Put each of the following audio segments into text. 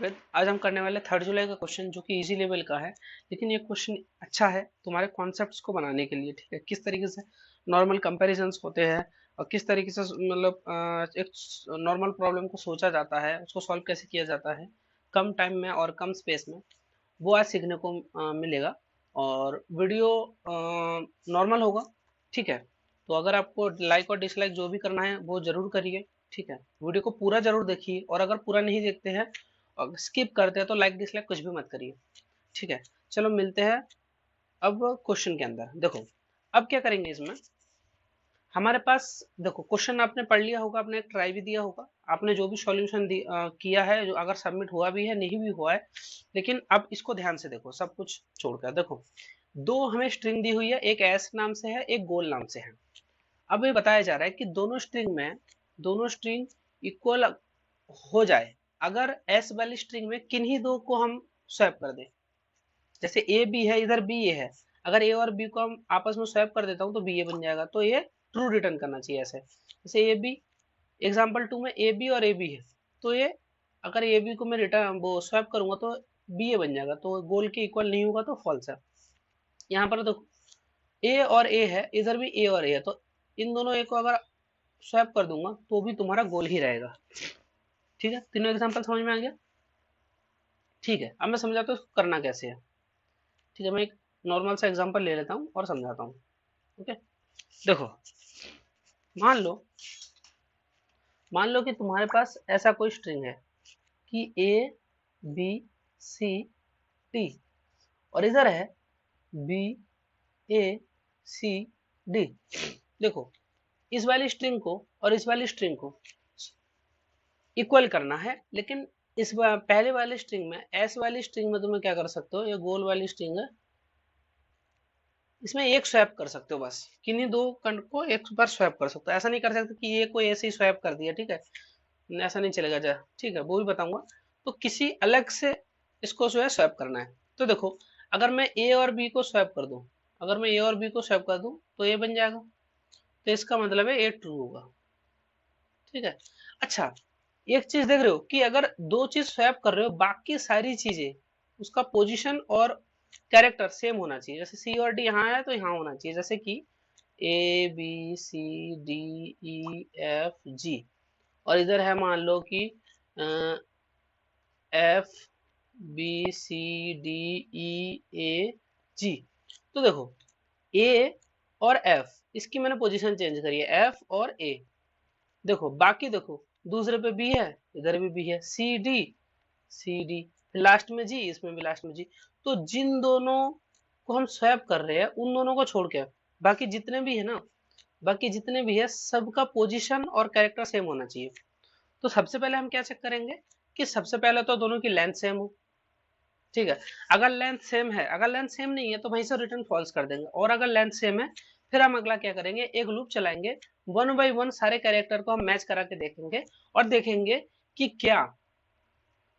जावेद। आज हम करने वाले 3 जुलाई का क्वेश्चन जो कि इजी लेवल का है, लेकिन ये क्वेश्चन अच्छा है तुम्हारे कॉन्सेप्ट्स को बनाने के लिए। ठीक है, किस तरीके से नॉर्मल कंपैरिजंस होते हैं और किस तरीके से मतलब एक नॉर्मल प्रॉब्लम को सोचा जाता है, उसको सॉल्व कैसे किया जाता है कम टाइम में और कम स्पेस में, वो आज सीखने को मिलेगा। और वीडियो नॉर्मल होगा। ठीक है, तो अगर आपको लाइक और डिसलाइक जो भी करना है वो जरूर करिए। ठीक है, वीडियो को पूरा जरूर देखिए, और अगर पूरा नहीं देखते हैं और स्किप करते हैं तो लाइक डिसलाइक कुछ भी मत करिए। ठीक है, चलो मिलते हैं अब क्वेश्चन के अंदर। देखो अब क्या करेंगे इसमें, हमारे पास देखो क्वेश्चन आपने पढ़ लिया होगा, आपने एक ट्राई भी दिया होगा, आपने जो भी सॉल्यूशन किया है, जो अगर सबमिट हुआ भी है नहीं भी हुआ है, लेकिन अब इसको ध्यान से देखो, सब कुछ छोड़कर देखो। दो हमें स्ट्रिंग दी हुई है, एक एस नाम से है, एक गोल नाम से है। अब ये बताया जा रहा है कि दोनों स्ट्रिंग इक्वल हो जाए अगर एस वाली स्ट्रिंग में किन्हीं दो को हम स्वैप कर दें। जैसे ए बी है, इधर बी ए है, अगर ए और बी को हम आपस में स्वैप कर देता हूँ तो बी ए बन जाएगा, तो ये ट्रू रिटर्न करना चाहिए ऐसे। जैसे ए बी, एग्जाम्पल 2 में ए बी और ए बी है, तो ये अगर ए बी को मैं रिटर्न वो स्वैप करूंगा तो बी ए बन जाएगा, तो गोल के इक्वल नहीं होगा तो फॉल्स है। यहाँ पर देखो ए और ए है, इधर भी ए और ए है, तो इन दोनों ए को अगर स्वैप कर दूंगा तो भी तुम्हारा गोल ही रहेगा। ठीक है, तीनों एग्जांपल समझ में आ गया। ठीक है, अब मैं समझाता हूँ करना कैसे है। ठीक है, मैं एक नॉर्मल सा एग्जांपल ले लेता हूँ और समझाता हूँ। ओके, देखो मान लो कि तुम्हारे पास ऐसा कोई स्ट्रिंग है कि ए बी सी डी, और इधर है बी ए सी डी। देखो इस वाली स्ट्रिंग को और इस वाली स्ट्रिंग को इक्वल करना है, लेकिन इस पहले वाले स्ट्रिंग में, एस वाली स्ट्रिंग में तुम्हें क्या कर सकते हो, ये गोल वाली स्ट्रिंग है, इसमें एक स्वैप कर सकते हो, बस किन्हीं दो कंड को एक बार स्वैप कर सकते हो। ऐसा नहीं कर सकते कि ये कोई ऐसे ही स्वैप कर दिया। ठीक है, ऐसा नहीं चलेगा जा। ठीक है, वो भी बताऊंगा। तो किसी अलग से इसको जो है स्वैप करना है। तो देखो अगर मैं ए और बी को स्वैप कर दूं, अगर मैं ए और बी को स्वैप कर दूं तो ये बन जाएगा, तो इसका मतलब है ए ट्रू होगा। ठीक है, अच्छा एक चीज देख रहे हो कि अगर दो चीज स्वैप कर रहे हो, बाकी सारी चीजें उसका पोजीशन और कैरेक्टर सेम होना चाहिए। जैसे सी और डी यहाँ है तो यहाँ होना चाहिए, जैसे कि A B C D E F G, और इधर है मान लो कि F B C D E A G. तो देखो ए और एफ, इसकी मैंने पोजीशन चेंज करी है, एफ और ए। देखो बाकी देखो दूसरे पे बी है, इधर भी बी है, C D C D, last में जी, इसमें भी लास्ट में जी। तो जिन दोनों को हम स्वैप कर रहे हैं उन दोनों को छोड़ के बाकी जितने भी है ना, बाकी जितने भी है सबका पोजीशन और कैरेक्टर सेम होना चाहिए। तो सबसे पहले हम क्या चेक करेंगे कि सबसे पहले तो दोनों की लेंथ सेम हो। ठीक है, अगर लेंथ सेम है, अगर लेंथ सेम नहीं है तो वहीं से रिटर्न फॉल्स कर देंगे, और अगर लेंथ सेम है फिर हम अगला क्या करेंगे, एक लूप चलाएंगे, वन बाई वन सारे कैरेक्टर को हम मैच करा के देखेंगे, और देखेंगे कि क्या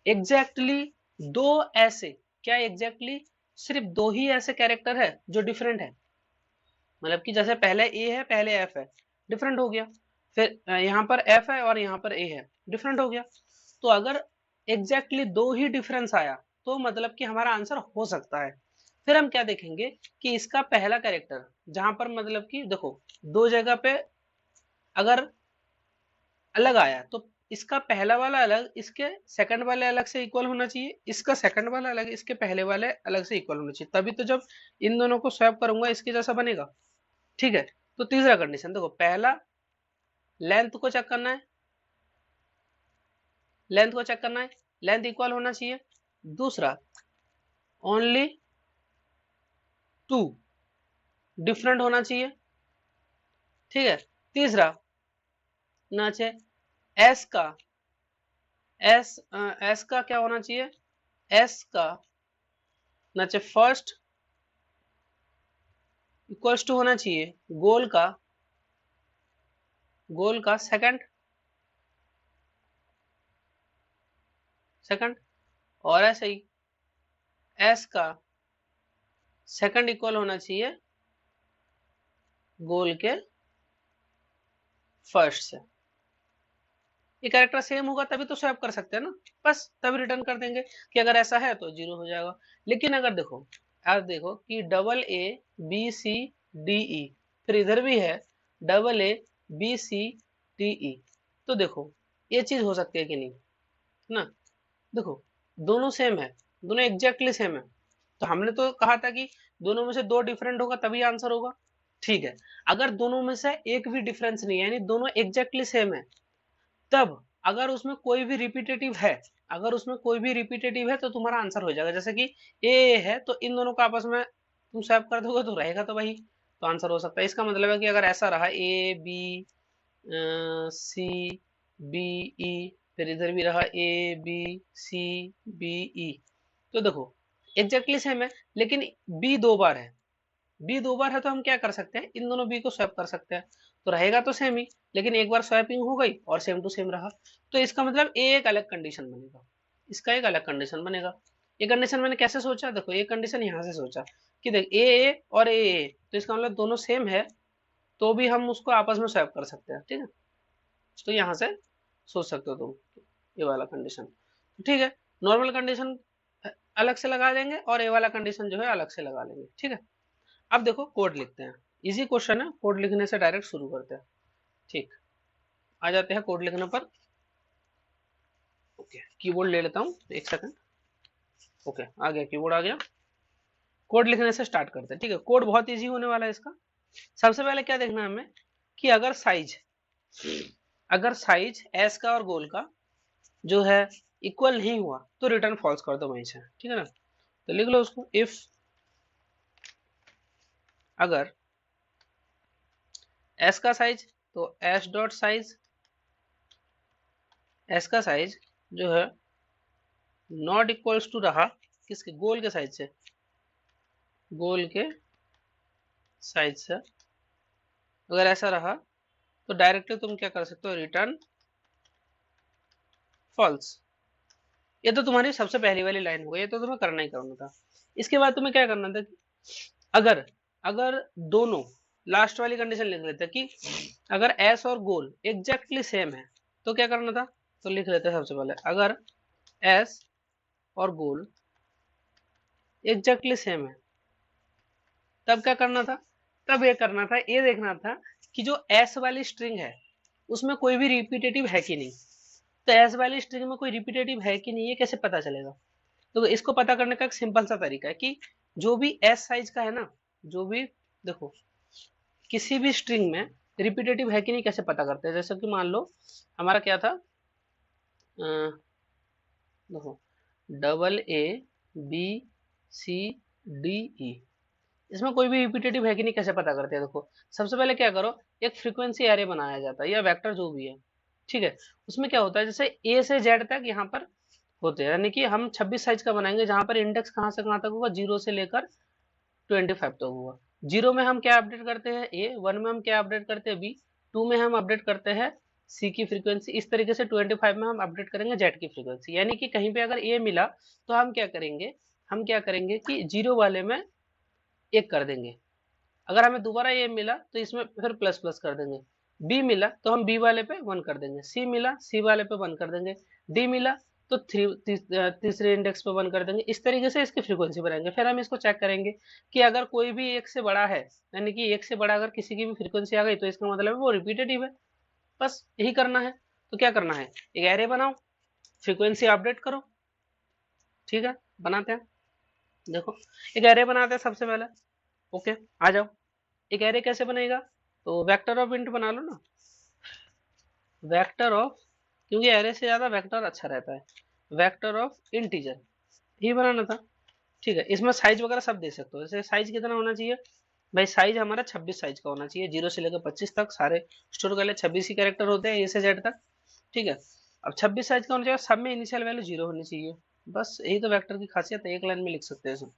एग्जैक्टली दो ऐसे, क्या एग्जैक्टली सिर्फ दो ही ऐसे कैरेक्टर है जो डिफरेंट है। मतलब कि जैसे पहले ए है पहले एफ है, डिफरेंट हो गया, फिर यहाँ पर एफ है और यहाँ पर ए है, डिफरेंट हो गया। तो अगर एग्जैक्टली दो ही डिफरेंस आया तो मतलब कि हमारा आंसर हो सकता है। फिर हम क्या देखेंगे कि इसका पहला कैरेक्टर जहां पर मतलब कि देखो दो जगह पे अगर अलग आया तो इसका पहला वाला अलग इसके सेकंड वाले अलग से इक्वल होना चाहिए, इसका सेकंड वाला अलग इसके पहले वाले अलग से इक्वल होना चाहिए, तभी तो जब इन दोनों को स्वैप करूंगा इसके जैसा बनेगा। ठीक है, तो तीसरा कंडीशन देखो, पहला लेंथ को चेक करना है, लेंथ को चेक करना है, लेंथ इक्वल होना चाहिए। दूसरा ओनली टू डिफरेंट होना चाहिए। ठीक है, तीसरा ना एस का एस का क्या होना चाहिए, एस का ना फर्स्ट इक्वल्स टू होना चाहिए गोल का सेकंड सेकंड, और ऐसे ही एस का सेकंड इक्वल होना चाहिए गोल के फर्स्ट से। ये कैरेक्टर सेम होगा तभी तो स्वैप कर सकते हैं ना, बस तभी रिटर्न कर देंगे कि अगर ऐसा है तो 0 हो जाएगा। लेकिन अगर देखो, आप देखो कि double A B C D E, फिर इधर भी है double A B C D E, तो देखो ये चीज हो सकती है कि नहीं, है ना। देखो दोनों सेम है, दोनों एग्जैक्टली सेम है, तो हमने तो कहा था कि दोनों में से दो डिफरेंट होगा तभी आंसर होगा। ठीक है, अगर दोनों में से एक भी डिफरेंस नहीं है, यानी दोनों एग्जैक्टली सेम है, तब अगर उसमें कोई भी रिपीटेटिव है, अगर उसमें कोई भी रिपीटेटिव है तो तुम्हारा आंसर हो जाएगा। जैसे कि ए है तो इन दोनों का आपस में तुम स्वैप कर दोगे तो रहेगा तो वही, तो आंसर हो सकता है। इसका मतलब है कि अगर ऐसा रहा ए बी सी बी ई, फिर इधर भी रहा ए बी सी बी ई, तो देखो एग्जैक्टली सेम है, लेकिन बी दो बार है, बी दो बार है तो हम क्या कर सकते हैं, इन दोनों बी को स्वैप कर सकते हैं, तो रहेगा तो सेम ही, लेकिन एक बार स्वैपिंग हो गई और सेम टू सेम रहा, तो इसका मतलब ए एक अलग कंडीशन बनेगा, इसका एक अलग कंडीशन बनेगा। ये कंडीशन मैंने कैसे सोचा, देखो ये कंडीशन यहाँ से सोचा कि देख ए और ए, तो इसका मतलब दोनों सेम है, तो भी हम उसको आपस में स्वैप कर सकते हैं, ठीक है। तो यहाँ से सोच सकते हो तुम ये वाला कंडीशन, ठीक है। नॉर्मल कंडीशन अलग से लगा देंगे और ये वाला कंडीशन जो है अलग से लगा लेंगे, ठीक है। अब देखो कोड लिखते हैं, इजी क्वेश्चन है, कोड लिखने से डायरेक्ट शुरू करते हैं। ठीक, आ जाते हैं कोड लिखने पर। ओके, कीबोर्ड ले लेता हूँ एक सेकंड। ओके, आ गया, कीबोर्ड आ गया। कोड लिखने से स्टार्ट करते हैं, ठीक है। कोड बहुत इजी होने वाला है इसका। सबसे पहले क्या देखना है हमें कि अगर साइज एस का और गोल का जो है इक्वल नहीं हुआ तो रिटर्न फॉल्स कर दो वहीं से, ठीक है ना। तो लिख लो उसको, इफ अगर एस का साइज, तो एस डॉट साइज, एस का साइज जो है नॉट इक्वल्स टू रहा किसके, गोल के साइज से, गोल के साइज से अगर ऐसा रहा तो डायरेक्टली तुम क्या कर सकते हो, रिटर्न फॉल्स। ये तो तुम्हारी सबसे पहली वाली लाइन हो गई, ये तो तुम्हें करना ही करना था। इसके बाद तुम्हें क्या करना था, अगर अगर दोनों, लास्ट वाली कंडीशन लिख लेते कि अगर एस और गोल एग्जैक्टली सेम है तो क्या करना था, तो लिख लेते सबसे पहले अगर एस और गोल एग्जैक्टली सेम है तब क्या करना था, तब ये करना था, ये देखना था कि जो एस वाली स्ट्रिंग है उसमें कोई भी रिपीटेटिव है कि नहीं। तो एस वाली स्ट्रिंग में कोई रिपीटेटिव है कि नहीं ये कैसे पता चलेगा, तो इसको पता करने का एक सिंपल सा तरीका है कि जो भी एस साइज का है ना, जो भी, देखो किसी भी स्ट्रिंग में रिपीटेटिव है कि नहीं कैसे पता करते हैं। जैसे कि मान लो हमारा क्या था, देखो double A B C D E, इसमें कोई भी रिपीटेटिव है कि नहीं कैसे पता करते हैं। देखो सबसे पहले क्या करो, एक फ्रीक्वेंसी एरे बनाया जाता है या वेक्टर जो भी है, ठीक है। उसमें क्या होता है, जैसे ए से जेड तक यहाँ पर होते हैं, यानी कि हम 26 साइज का बनाएंगे जहां पर इंडेक्स कहाँ से कहाँ तक होगा, 0 से लेकर 25 तक होगा। 0 में हम क्या अपडेट करते हैं ए, 1 में हम क्या अपडेट करते हैं बी, 2 में हम अपडेट करते हैं सी की फ्रीक्वेंसी, इस तरीके से 25 में हम अपडेट करेंगे जेड की फ्रीक्वेंसी। यानी कि कहीं पे अगर ए मिला तो हम क्या करेंगे कि 0 वाले में 1 कर देंगे, अगर हमें दोबारा ए मिला तो इसमें फिर प्लस प्लस कर देंगे, बी मिला तो हम बी वाले पे 1 कर देंगे, सी मिला सी वाले पे 1 कर देंगे, डी मिला तो तीसरे इंडेक्स पे 1 कर देंगे। इस तरीके से इसकी फ्रीक्वेंसी बनाएंगे। फिर हम इसको चेक करेंगे कि अगर कोई भी एक से बड़ा है, यानी कि एक से बड़ा अगर किसी की भी फ्रीक्वेंसी आ गई तो इसका मतलब है वो रिपीटेटिव है। बस यही करना है। तो क्या करना है, एक एरे बनाओ, फ्रीक्वेंसी अपडेट करो, ठीक है। बनाते हैं, देखो एक एरे बनाते हैं सबसे पहले। ओके, आ जाओ। एक एरे कैसे बनेगा, तो वेक्टर ऑफ इंट बना लो ना, वेक्टर ऑफ, क्योंकि एरे से ज्यादा वेक्टर अच्छा रहता है, वेक्टर ऑफ इंटीजर ही बनाना था, ठीक है। इसमें साइज वगैरह सब दे सकते हो। जैसे साइज कितना होना चाहिए, भाई साइज हमारा 26 साइज का होना चाहिए, 0 से लेकर 25 तक सारे स्टोर कर ले, 26 ही कैरेक्टर होते हैं ए से जेड तक, ठीक है। अब 26 साइज का होना चाहिए, सब में इनिशियल वैल्यू 0 होनी चाहिए। बस यही तो वेक्टर की खासियत है, एक लाइन में लिख सकते हैं इसमें,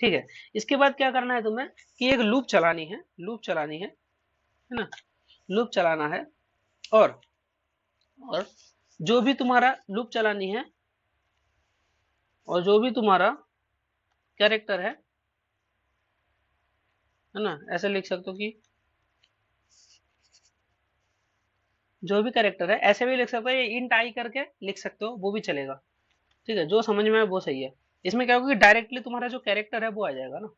ठीक है। इसके बाद क्या करना है तुम्हें कि एक लूप चलानी है, है ना, लूप चलाना है। और जो भी तुम्हारा लूप चलानी है और जो भी तुम्हारा कैरेक्टर है ना, ऐसे लिख सकते हो कि जो भी कैरेक्टर है, ऐसे भी लिख सकते हो, ये इंट आई करके लिख सकते हो, वो भी चलेगा। ठीक है, जो समझ में आए वो सही है। इसमें क्या होगा कि डायरेक्टली तुम्हारा जो कैरेक्टर है वो आ जाएगा ना।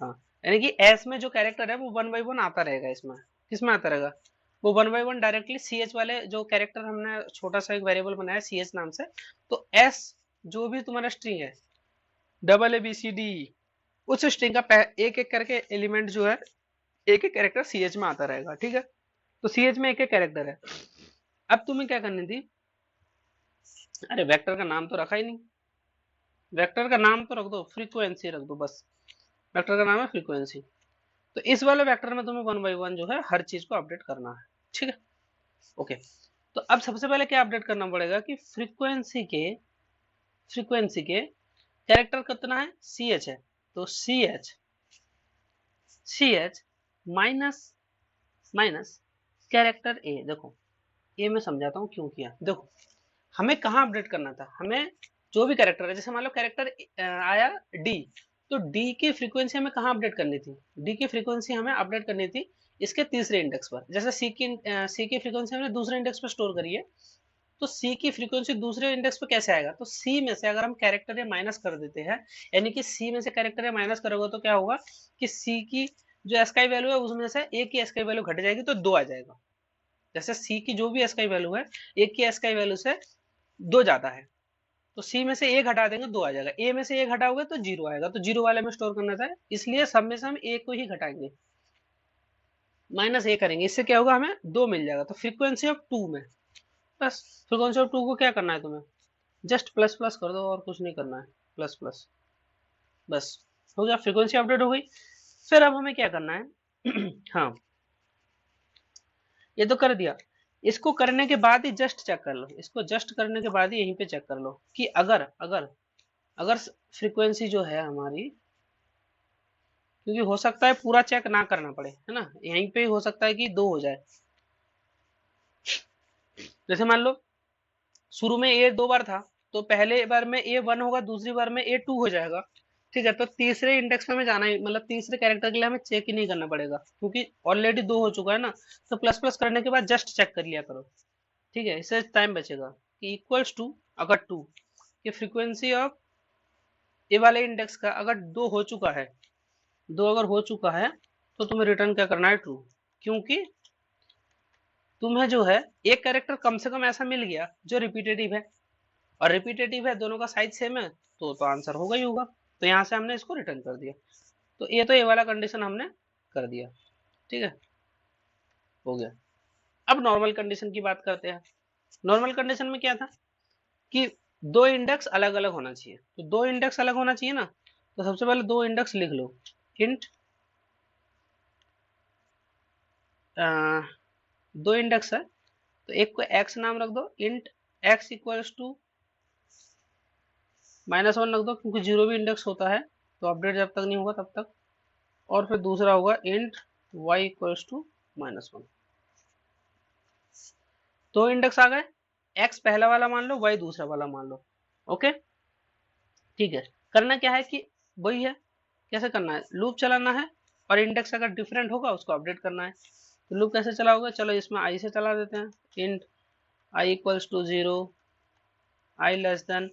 हाँ, यानी कि एस में जो कैरेक्टर है वो 1 बाई 1 आता रहेगा। इसमें किसमें आता रहेगा, वो 1 बाई 1 डायरेक्टली सी एच वाले जो कैरेक्टर हमने छोटा सा एक वेरिएबल बनाया सी एच नाम से, तो एस जो भी तुम्हारा स्ट्रिंग है, double A B C D, उस स्ट्रिंग का एक एक करके एलिमेंट जो है, एक एक कैरेक्टर सी एच में आता रहेगा। ठीक है, तो सी एच में एक एक कैरेक्टर है। अब तुम्हें क्या करनी थी, अरे वेक्टर का नाम तो रखा ही नहीं, वेक्टर का नाम तो रख दो, फ्रीक्वेंसी रख दो बस। वेक्टर का नाम है फ्रीक्वेंसी। तो इस वाले वेक्टर में तुम्हें 1 बाई 1 जो है हर चीज को अपडेट करना है। ठीक है, ओके। तो अब सबसे पहले क्या अपडेट करना पड़ेगा कि फ्रीक्वेंसी के कैरेक्टर कितना है, सी एच है, तो C H minus minus character A. देखो ये मैं समझाता हूँ क्यों किया। देखो हमें कहाँ अपडेट करना था, हमें जो भी कैरेक्टर है, जैसे मान लो कैरेक्टर आया डी, तो डी की फ्रीक्वेंसी हमें कहाँ अपडेट करनी थी, डी की फ्रीक्वेंसी हमें अपडेट करनी थी इसके तीसरे इंडेक्स पर। जैसे सी की फ्रीक्वेंसी हमने दूसरे इंडेक्स पर स्टोर करी है, तो सी की फ्रीक्वेंसी दूसरे इंडेक्स पर कैसे आएगा, तो सी में से अगर हम कैरेक्टर ए माइनस कर देते हैं, यानी कि सी में से कैरेक्टर ए माइनस करोगे तो क्या होगा कि सी की जो एसकाई वैल्यू है उसमें से ए की एसकाई वैल्यू घट जाएगी तो 2 आ जाएगा। जैसे सी की जो भी एसकाई वैल्यू है, ए की एसकाई वैल्यू से 2 ज्यादा है, तो सी में से ए घटा देंगे 2 आ जाएगा, ए में से ए घटाओगे तो 0 आएगा, तो 0 वाले में स्टोर करना था, इसलिए सब में से हम ए को ही घटाएंगे, माइनस ए करेंगे, इससे क्या होगा हमें 2 मिल जाएगा। तो फ्रीक्वेंसी ऑफ 2 में बस, फ्रीक्वेंसी ऑफ 2 को क्या करना है तुम्हें, जस्ट प्लस प्लस कर दो और कुछ नहीं करना है, प्लस प्लस, बस हो गया, फ्रीक्वेंसी अपडेट हो गई। फिर अब हमें क्या करना है हाँ, ये तो कर दिया। इसको करने के बाद ही जस्ट चेक कर लो, इसको जस्ट करने के बाद ही यहीं पे चेक कर लो कि अगर अगर अगर फ्रीक्वेंसी जो है हमारी, क्योंकि हो सकता है पूरा चेक ना करना पड़े, है ना, यहीं पे हो सकता है कि 2 हो जाए। जैसे मान लो शुरू में ए 2 बार था, तो पहले बार में ए 1 होगा, दूसरी बार में ए 2 हो जाएगा। ठीक है, तो तीसरे इंडेक्स पे हमें जाना ही, मतलब तीसरे कैरेक्टर के लिए हमें चेक ही नहीं करना पड़ेगा, क्योंकि ऑलरेडी 2 हो चुका है ना। तो प्लस प्लस करने के बाद जस्ट चेक कर लिया करो। ठीक है, इससे टाइम बचेगा कि इक्वल्स टू, अगर 2 कि फ्रीक्वेंसी ऑफ ए वाले इंडेक्स का अगर 2 हो चुका है, 2 अगर हो चुका है, तो तुम्हें रिटर्न क्या करना है, ट्रू। क्योंकि तुम्हें जो है एक कैरेक्टर कम से कम ऐसा मिल गया जो रिपीटेटिव है, और रिपीटेटिव है, दोनों का साइज सेम है, तो आंसर होगा ही होगा। तो यहाँ से हमने इसको रिटर्न कर दिया। तो ये तो ये वाला कंडीशन हमने कर दिया। ठीक है, हो गया। अब नॉर्मल कंडीशन की बात करते हैं। नॉर्मल कंडीशन में क्या था कि 2 इंडेक्स अलग अलग होना चाहिए, तो 2 इंडेक्स अलग होना चाहिए ना। तो सबसे पहले 2 इंडेक्स लिख लो, इंट 2 इंडेक्स है, तो एक को एक्स नाम रख दो, इंट एक्स इक्वल्स टू -1 रख दो, क्योंकि 0 भी इंडेक्स होता है, तो अपडेट जब तक नहीं होगा तब तक। और फिर दूसरा होगा int y equals to -1। 2 index आ गए, एक्स पहला वाला मान लो, वाई दूसरा वाला मान लो। ओके, ठीक है। करना क्या है कि वही है, कैसे करना है, लूप चलाना है, और इंडेक्स अगर डिफरेंट होगा उसको अपडेट करना है। तो लूप कैसे चलाओगे, चलो इसमें आई से चला देते हैं, int i equals to 0, i less than,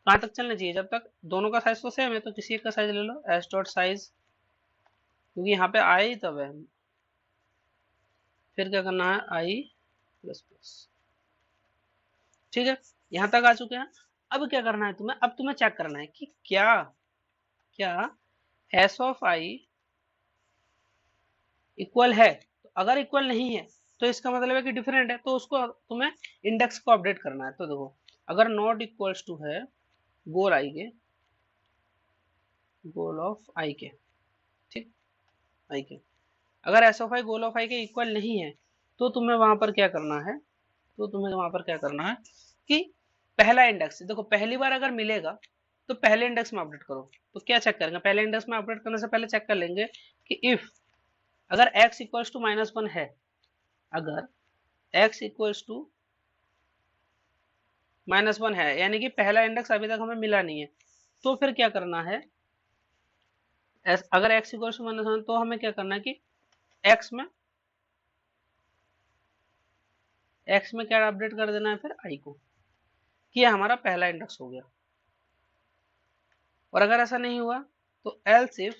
कहाँ तक चलना चाहिए, जब तक दोनों का साइज तो सेम है, तो किसी एक का साइज ले लो, एस डॉट साइज, क्योंकि यहाँ पे आई तब है। फिर क्या करना है, आई प्लस प्लस। ठीक है, यहाँ तक आ चुके हैं। अब क्या करना है तुम्हें, अब तुम्हें चेक करना है कि क्या क्या एस ऑफ आई इक्वल है। तो अगर इक्वल नहीं है तो इसका मतलब है कि डिफरेंट है, तो उसको तुम्हें इंडेक्स को अपडेट करना है। तो देखो अगर नॉट इक्वल्स टू है गोल आई के, गोल ऑफ आई के, ठीक, आई के, अगर एस ऑफ आई गोल ऑफ आई के इक्वल नहीं है, तो तुम्हें वहां पर क्या करना है, तो तुम्हें वहां पर क्या करना है कि पहला इंडेक्स, देखो पहली बार अगर मिलेगा तो पहले इंडेक्स में अपडेट करो। तो क्या चेक करेंगे, पहले इंडेक्स में अपडेट करने से पहले चेक कर लेंगे कि इफ अगर x इक्वल्स टू -1 है, अगर x इक्वल्स टू -1 है, यानी कि पहला इंडेक्स अभी तक हमें मिला नहीं है, तो फिर क्या करना है, अगर x इक्वल्स टू -1 तो हमें क्या करना है कि x में एक्स में क्या अपडेट कर देना है फिर आई को, कि यह हमारा पहला इंडेक्स हो गया। और अगर ऐसा नहीं हुआ तो एल्स इफ,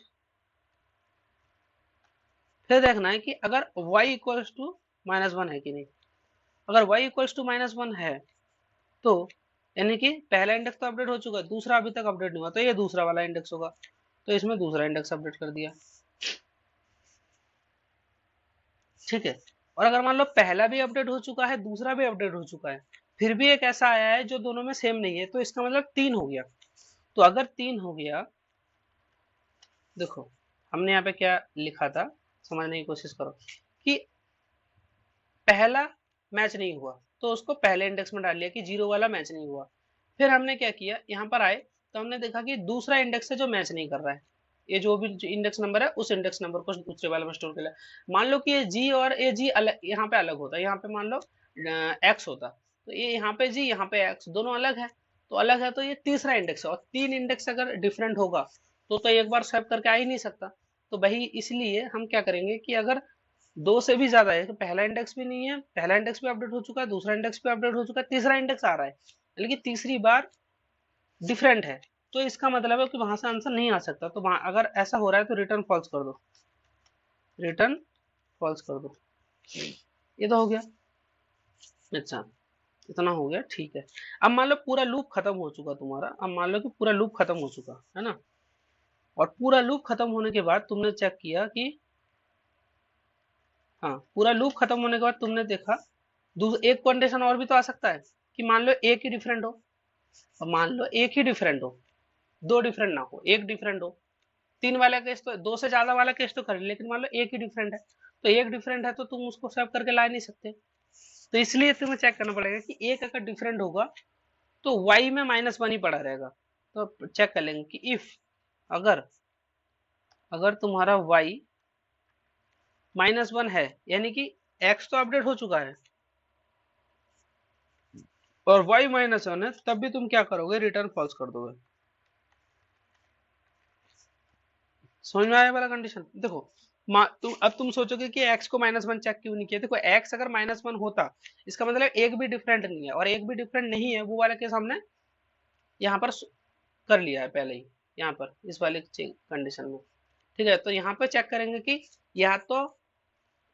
फिर देखना है कि अगर y इक्वल्स टू -1 है कि नहीं। अगर y इक्वल्स टू -1 है तो यानी कि पहला इंडेक्स तो अपडेट हो चुका है, दूसरा अभी तक अपडेट नहीं हुआ, तो ये दूसरा वाला इंडेक्स होगा, तो इसमें दूसरा इंडेक्स अपडेट कर दिया। ठीक है। और अगर मान लो पहला भी अपडेट हो चुका है, दूसरा भी अपडेट हो चुका है, फिर भी एक ऐसा आया है जो दोनों में सेम नहीं है, तो इसका मतलब 3 हो गया। तो अगर 3 हो गया, देखो हमने यहाँ पे क्या लिखा था, समझने की कोशिश करो कि पहला मैच नहीं हुआ तो उसको पहले इंडेक्स में डाल लिया कि 0 वाला मैच नहीं हुआ। फिर हमने क्या किया, यहाँ पर आए तो हमने देखा कि दूसरा इंडेक्स है जो मैच नहीं कर रहा है, ये जो भी इंडेक्स नंबर है उस इंडेक्स नंबर को दूसरे वाले में स्टोर कर लिया। मान लो कि ये जी और ये जी अलग, यहाँ पे अलग होता, यहाँ पे मान लो एक्स होता, तो ये यहाँ पे जी यहाँ पे एक्स दोनों अलग है, तो अलग है, तो ये तीसरा इंडेक्स है। और 3 इंडेक्स अगर डिफरेंट होगा तो एक बार स्वैप करके आ ही नहीं सकता। तो वही इसलिए हम क्या करेंगे कि अगर 2 से भी ज्यादा है तो पहला इंडेक्स भी नहीं है, पहला इंडेक्स भी अपडेट हो चुका है, दूसरा इंडेक्स भी अपडेट हो चुका है, तीसरा इंडेक्स आ रहा है, लेकिन तीसरी बार डिफरेंट है, तो इसका मतलब है कि वहां से आंसर नहीं आ सकता। तो वहां अगर ऐसा हो रहा है तो रिटर्न फॉल्स कर दो, रिटर्न फॉल्स कर दो। ये तो हो गया। अच्छा, इतना हो गया, ठीक है। अब मान लो पूरा लूप खत्म हो चुका तुम्हारा, अब मान लो कि पूरा लूप खत्म हो चुका है ना, और पूरा लूप खत्म होने के बाद तुमने चेक किया कि हाँ, पूरा लूप खत्म होने के बाद तुमने देखा एक कंडीशन और भी तो आ सकता है कि मान लो एक ही डिफरेंट हो। अब मान लो एक ही डिफरेंट हो, दो डिफरेंट ना हो, एक डिफरेंट हो। तीन वाला केस तो, दो से ज्यादा वाला केस तो कर, लेकिन मान लो एक ही डिफरेंट है, तो एक डिफरेंट है तो तुम उसको स्वैप करके ला नहीं सकते। तो इसलिए तुम्हें चेक करना पड़ेगा कि एक अगर डिफरेंट होगा तो y में -1 ही पड़ा रहेगा। तो चेक कर लेंगे कि इफ अगर अगर तुम्हारा y -1 है, यानी कि x तो अपडेट हो चुका है और y -1 है, तब भी तुम क्या करोगे, रिटर्न फॉल्स कर दोगे। समझ में आया वाला कंडीशन। देखो तुम सोचोगे कि x को -1 चेक क्यों नहीं किया। देखो x अगर -1 होता, इसका मतलब एक भी डिफरेंट नहीं है, और एक भी डिफरेंट नहीं है वो वाला केस हमने यहाँ पर कर लिया है पहले ही, यहाँ पर इस वाले कंडीशन में। ठीक है, तो यहाँ पर चेक करेंगे कि या तो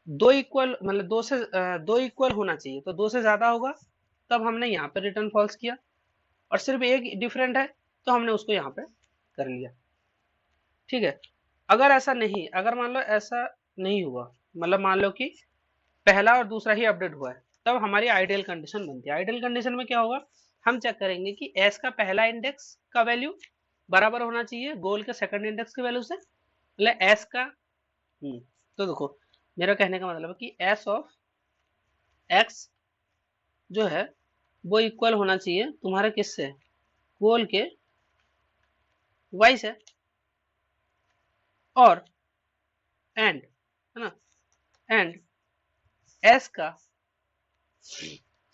दो इक्वल, मतलब दो इक्वल होना चाहिए, तो दो से ज्यादा होगा तब हमने यहाँ पे रिटर्न फॉल्स किया, और सिर्फ एक डिफरेंट है तो हमने उसको यहाँ पे कर लिया। ठीक है। अगर ऐसा नहीं, अगर मान लो ऐसा नहीं हुआ, मतलब मान लो कि पहला और दूसरा ही अपडेट हुआ है, तब हमारी आइडियल कंडीशन बनती है। आइडियल कंडीशन में क्या होगा, हम चेक करेंगे कि एस का पहला इंडेक्स का वैल्यू बराबर होना चाहिए गोल के सेकंड इंडेक्स के वैल्यू से, मतलब एस का। तो देखो मेरा कहने का मतलब है कि एस ऑफ एक्स जो है वो इक्वल होना चाहिए तुम्हारे किससे, गोल के वाई से। और एंड, है ना, एंड एस का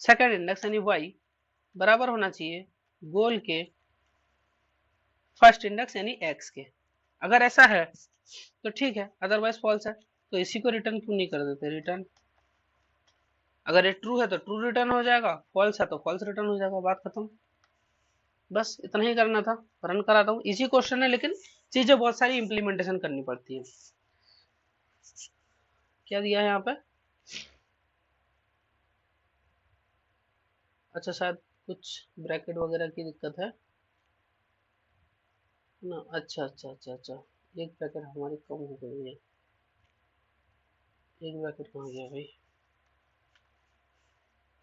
सेकंड इंडेक्स यानी वाई बराबर होना चाहिए गोल के फर्स्ट इंडेक्स यानी एक्स के। अगर ऐसा है तो ठीक है, अदरवाइज फॉल्स है, तो इसी को रिटर्न क्यों नहीं कर देते, रिटर्न। अगर ये ट्रू है तो ट्रू रिटर्न हो जाएगा, फॉल्स है तो फॉल्स रिटर्न हो जाएगा, बात खत्म। बस इतना ही करना था, रन कराता हूँ। इजी क्वेश्चन है लेकिन चीजें बहुत सारी इंप्लीमेंटेशन करनी पड़ती है। क्या दिया है यहाँ पे, अच्छा शायद कुछ ब्रैकेट वगैरह की दिक्कत है ना। अच्छा अच्छा अच्छा अच्छा, एक ब्रैकेट हमारी कम हो गई है, एक ब्रैकेट कहाँ गया भाई,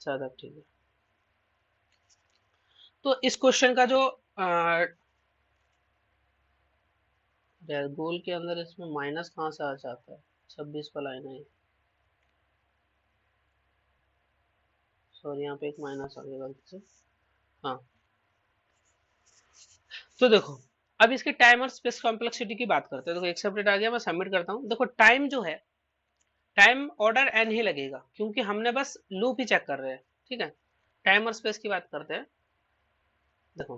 ज्यादा ठीक है। तो इस क्वेश्चन का जो यार गोल के अंदर इसमें माइनस कहाँ से आ जाता है, 26 पर लाइन है, सॉरी यहाँ पे एक माइनस आ गया गलती से। हाँ, तो देखो अब इसके टाइम और स्पेस कॉम्प्लेक्सिटी की बात करते हैं। देखो एक्सेप्टेड आ गया, मैं सबमिट करता हूँ। देखो टाइम जो है, टाइम ऑर्डर एन ही लगेगा क्योंकि हमने बस लूप ही चेक कर रहे हैं। ठीक है, टाइम और स्पेस की बात करते हैं। देखो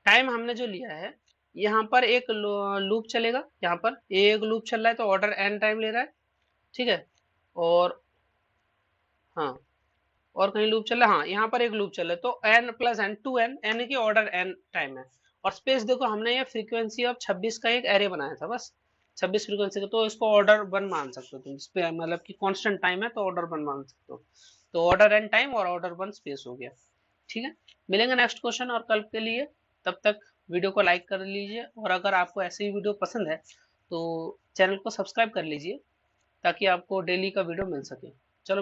टाइम हमने जो लिया है, यहाँ पर एक लूप चलेगा, यहाँ पर एक लूप चल रहा है तो ऑर्डर एन टाइम ले रहा है। ठीक है, और हाँ और कहीं लूप चल रहा है, हाँ यहाँ पर एक लूप चल रहा है, तो n plus n, two n, n की ऑर्डर n टाइम है। और स्पेस देखो, हमने ये फ्रीक्वेंसी ऑफ 26 का एक एरे बनाया था बस, 26 फ्रीक्वेंसी का, तो इसको ऑर्डर 1 मान सकते हो तुम, इस पे मतलब कि कांस्टेंट टाइम है तो ऑर्डर 1 मान सकते हो। तो ऑर्डर n टाइम और ऑर्डर 1 स्पेस हो गया। ठीक है, मिलेंगे नेक्स्ट क्वेश्चन और कल के लिए। तब तक वीडियो को लाइक कर लीजिए, और अगर आपको ऐसे ही वीडियो पसंद है तो चैनल को सब्सक्राइब कर लीजिए, ताकि आपको डेली का वीडियो मिल सके। चलो